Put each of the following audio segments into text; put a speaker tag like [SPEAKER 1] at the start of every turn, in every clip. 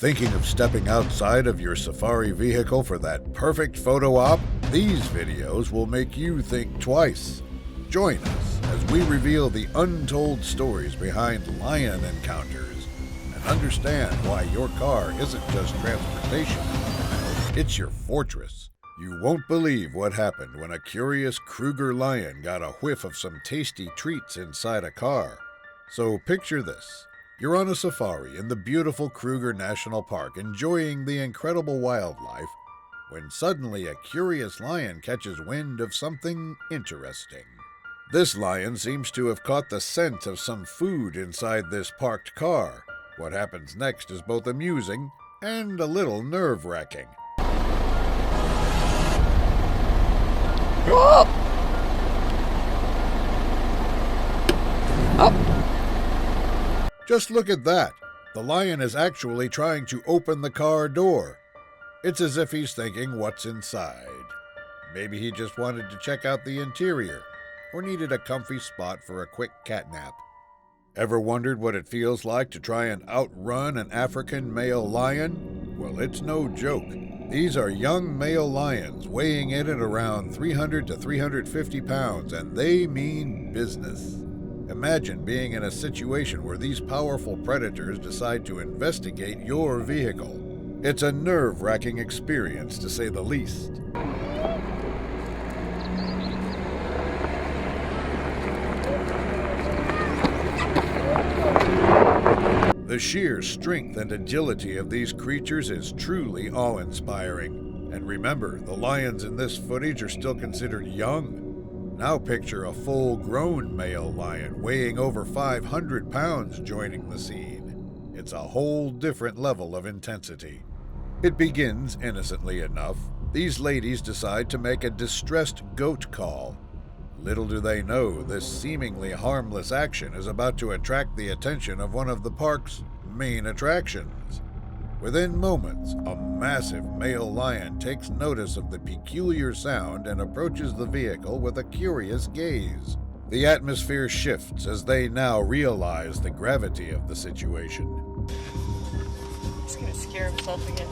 [SPEAKER 1] Thinking of stepping outside of your safari vehicle for that perfect photo op? These videos will make you think twice. Join us as we reveal the untold stories behind lion encounters and understand why your car isn't just transportation. It's your fortress. You won't believe what happened when a curious Kruger lion got a whiff of some tasty treats inside a car. So picture this. You're on a safari in the beautiful Kruger National Park enjoying the incredible wildlife when suddenly a curious lion catches wind of something interesting. This lion seems to have caught the scent of some food inside this parked car. What happens next is both amusing and a little nerve-wracking. Just look at that. The lion is actually trying to open the car door. It's as if he's thinking what's inside. Maybe he just wanted to check out the interior or needed a comfy spot for a quick cat nap. Ever wondered what it feels like to try and outrun an African male lion? Well, it's no joke. These are young male lions weighing in at around 300 to 350 pounds, and they mean business. Imagine being in a situation where these powerful predators decide to investigate your vehicle. It's a nerve-wracking experience, to say the least. The sheer strength and agility of these creatures is truly awe-inspiring. And remember, the lions in this footage are still considered young. Now picture a full-grown male lion weighing over 500 pounds joining the scene. It's a whole different level of intensity. It begins innocently enough. These ladies decide to make a distressed goat call. Little do they know this seemingly harmless action is about to attract the attention of one of the park's main attractions. Within moments, a massive male lion takes notice of the peculiar sound and approaches the vehicle with a curious gaze. The atmosphere shifts as they now realize the gravity of the situation.
[SPEAKER 2] He's gonna scare himself again.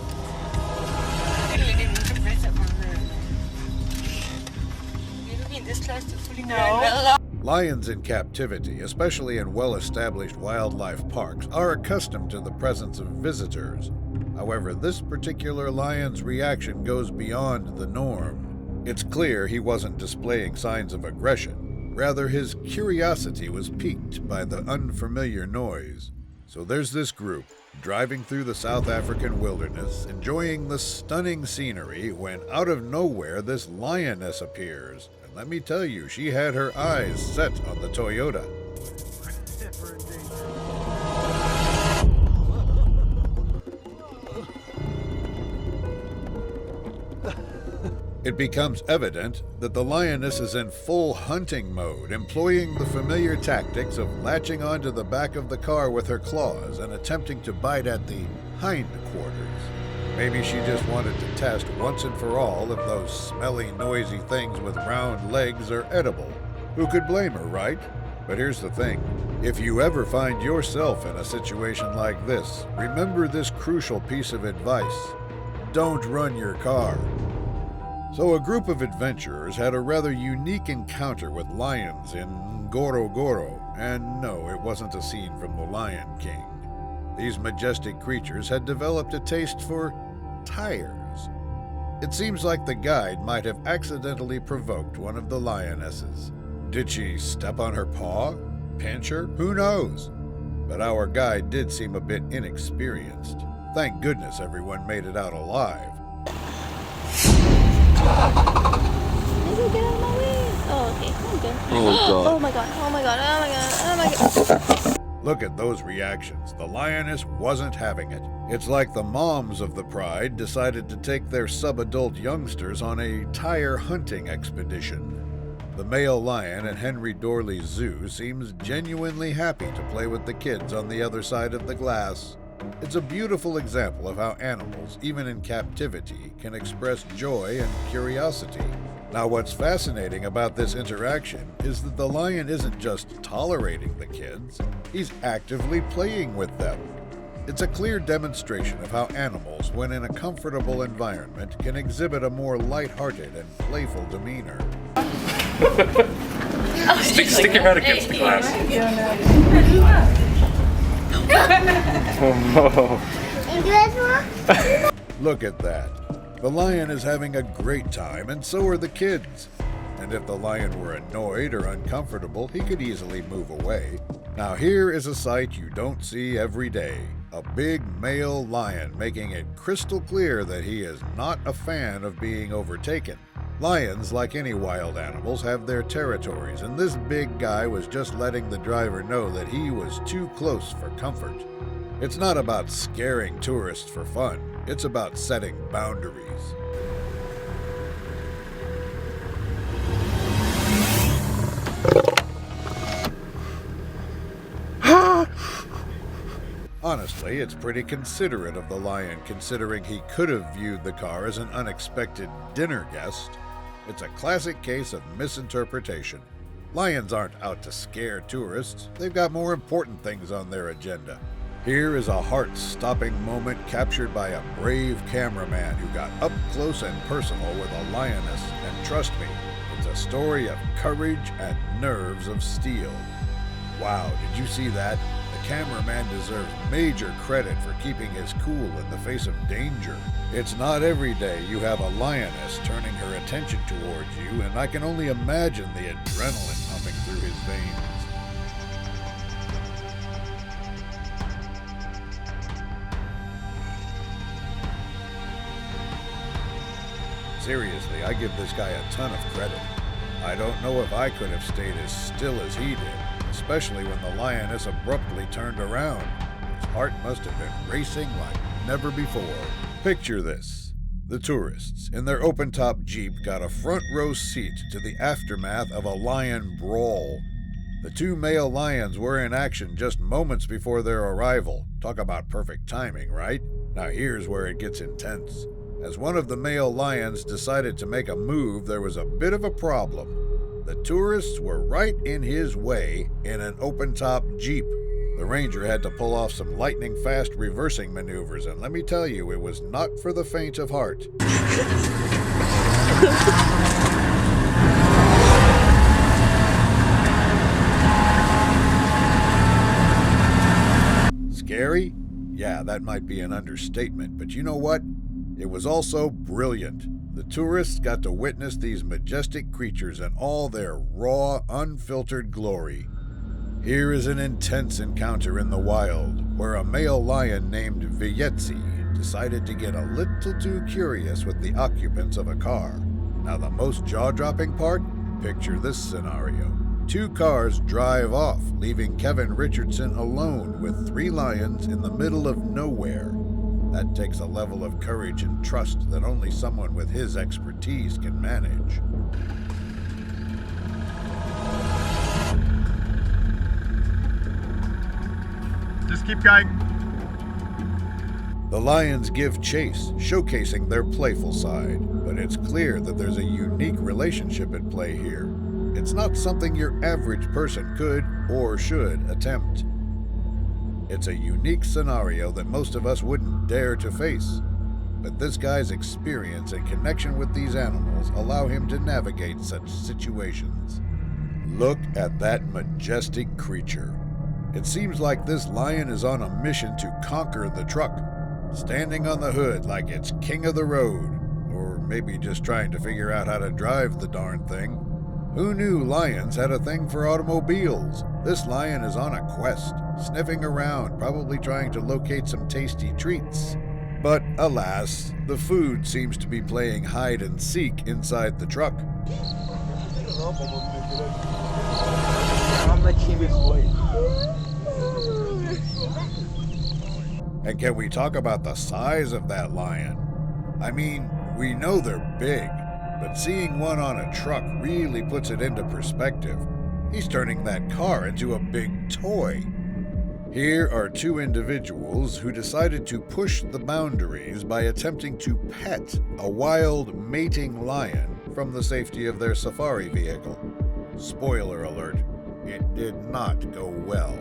[SPEAKER 2] No.
[SPEAKER 1] Lions in captivity, especially in well-established wildlife parks, are accustomed to the presence of visitors. However, this particular lion's reaction goes beyond the norm. It's clear he wasn't displaying signs of aggression. Rather, his curiosity was piqued by the unfamiliar noise. So there's this group, driving through the South African wilderness, enjoying the stunning scenery, when out of nowhere this lioness appears. And let me tell you, she had her eyes set on the Toyota. It becomes evident that the lioness is in full hunting mode, employing the familiar tactics of latching onto the back of the car with her claws and attempting to bite at the hindquarters. Maybe she just wanted to test once and for all if those smelly, noisy things with round legs are edible. Who could blame her, right? But here's the thing. If you ever find yourself in a situation like this, remember this crucial piece of advice. Don't run your car. So a group of adventurers had a rather unique encounter with lions in Ngorongoro, and no, it wasn't a scene from The Lion King. These majestic creatures had developed a taste for tires. It seems like the guide might have accidentally provoked one of the lionesses. Did she step on her paw? Pinch her? Who knows? But our guide did seem a bit inexperienced. Thank goodness everyone made it out alive.
[SPEAKER 2] Get out of my way. Oh, okay. I'm good.
[SPEAKER 3] Oh, God.
[SPEAKER 2] Oh, my God. Oh, my God. Oh, my God. Oh, my God.
[SPEAKER 1] Look at those reactions. The lioness wasn't having it. It's like the moms of the pride decided to take their sub-adult youngsters on a tire hunting expedition. The male lion at Henry Dorley's zoo seems genuinely happy to play with the kids on the other side of the glass. It's a beautiful example of how animals, even in captivity, can express joy and curiosity. Now, what's fascinating about this interaction is that the lion isn't just tolerating the kids, he's actively playing with them. It's a clear demonstration of how animals, when in a comfortable environment, can exhibit a more lighthearted and playful demeanor.
[SPEAKER 3] Stick your head against the glass.
[SPEAKER 1] Look at that. The lion is having a great time, and so are the kids. And if the lion were annoyed or uncomfortable, he could easily move away. Now here is a sight you don't see every day. A big male lion making it crystal clear that he is not a fan of being overtaken. Lions, like any wild animals, have their territories, and this big guy was just letting the driver know that he was too close for comfort. It's not about scaring tourists for fun. It's about setting boundaries. Honestly, it's pretty considerate of the lion, considering he could have viewed the car as an unexpected dinner guest. It's a classic case of misinterpretation. Lions aren't out to scare tourists. They've got more important things on their agenda. Here is a heart-stopping moment captured by a brave cameraman who got up close and personal with a lioness, and trust me, it's a story of courage and nerves of steel. Wow, did you see that? The cameraman deserves major credit for keeping his cool in the face of danger. It's not every day you have a lioness turning her attention towards you, and I can only imagine the adrenaline pumping through his veins. Seriously, I give this guy a ton of credit. I don't know if I could have stayed as still as he did, especially when the lioness abruptly turned around. His heart must have been racing like never before. Picture this. The tourists, in their open-top Jeep, got a front-row seat to the aftermath of a lion brawl. The two male lions were in action just moments before their arrival. Talk about perfect timing, right? Now here's where it gets intense. As one of the male lions decided to make a move, there was a bit of a problem. The tourists were right in his way in an open-top Jeep. The ranger had to pull off some lightning-fast reversing maneuvers, and let me tell you, it was not for the faint of heart. Scary? Yeah, that might be an understatement, but you know what? It was also brilliant. The tourists got to witness these majestic creatures in all their raw, unfiltered glory. Here is an intense encounter in the wild, where a male lion named Vyetsi decided to get a little too curious with the occupants of a car. Now the most jaw-dropping part? Picture this scenario. Two cars drive off, leaving Kevin Richardson alone with three lions in the middle of nowhere. That takes a level of courage and trust that only someone with his expertise can manage.
[SPEAKER 3] Just keep going.
[SPEAKER 1] The lions give chase, showcasing their playful side, but it's clear that there's a unique relationship at play here. It's not something your average person could or should attempt. It's a unique scenario that most of us wouldn't dare to face, but this guy's experience and connection with these animals allow him to navigate such situations. Look at that majestic creature. It seems like this lion is on a mission to conquer the truck, standing on the hood like it's king of the road, or maybe just trying to figure out how to drive the darn thing. Who knew lions had a thing for automobiles? This lion is on a quest, sniffing around, probably trying to locate some tasty treats. But alas, the food seems to be playing hide and seek inside the truck. And can we talk about the size of that lion? I mean, we know they're big, but seeing one on a truck really puts it into perspective. He's turning that car into a big toy. Here are two individuals who decided to push the boundaries by attempting to pet a wild mating lion from the safety of their safari vehicle. Spoiler alert, it did not go well.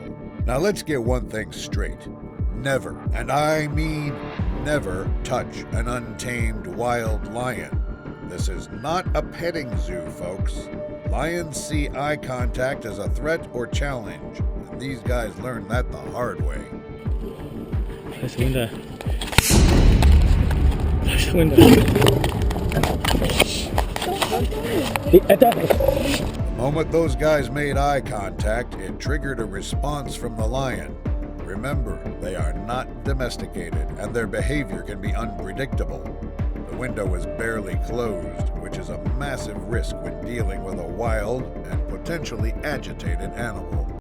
[SPEAKER 1] Now let's get one thing straight. never, and I mean never, touch an untamed wild lion. This is not a petting zoo, folks. Lions see eye contact as a threat or challenge, and these guys learned that the hard way.
[SPEAKER 4] La segunda. La segunda.
[SPEAKER 1] The moment those guys made eye contact, it triggered a response from the lion. Remember, they are not domesticated, and their behavior can be unpredictable. The window was barely closed, which is a massive risk when dealing with a wild and potentially agitated animal.